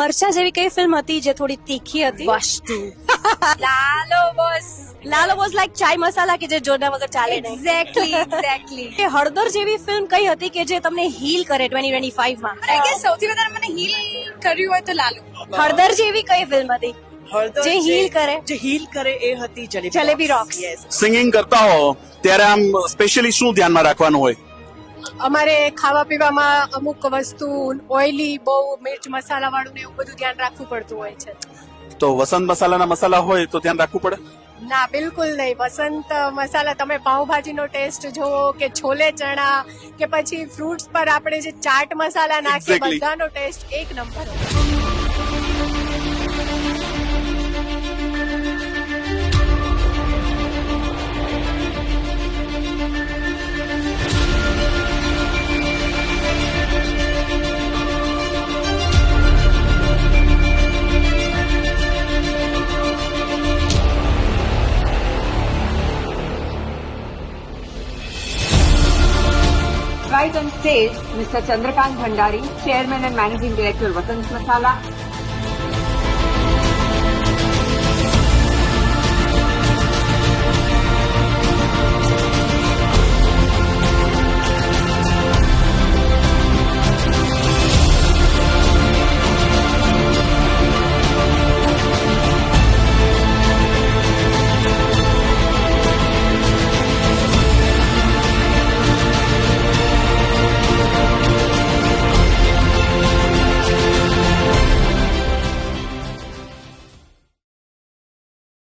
મરચા જેવી કઈ ફિલ્મ હતી જે થોડી તીખી હતી? વસ્તુ લાલો વોઝ લાઈક ચાય મસાલા કે જે જોડા વગર ચાલે નહીં. એક્ઝેક્ટલી કે હળદર જેવી ફિલ્મ કઈ હતી કે જે તમને હીલ કરે 2025 માં? આઈ ગેસ સૌથી વધારે મને હીલ કર્યું હોય તો લાલુ. હળદર જેવી કઈ ફિલ્મ હતી જે હીલ કરે? જે હીલ કરે એ હતી જલેબી રોક્સ. Yes. સિંગિંગ કરતા હો ત્યારે આમ સ્પેશિયલી શું ધ્યાનમાં રાખવાનું હોય? અમારે ખાવા પીવામાં અમુક વસ્તુ ઓઇલી, બહુ મિર્ચ મસાલા વાળું ને એવું બધું ધ્યાન રાખવું પડતું હોય છે. તો વસંત મસાલાના મસાલા હોય તો ધ્યાન રાખવું પડે? ના, બિલકુલ નહીં. વસંત મસાલા તમે પાઉંભાજીનો ટેસ્ટ જોવો કે છોલે ચણા કે પછી ફ્રૂટ્સ પર આપણે જે ચાટ મસાલા નાખીએ, Exactly. બધાનો ટેસ્ટ એક નંબર હોય. Right on stage, Mr. Chandrakant Bhandari, Chairman and Managing Director, Vasant Masala,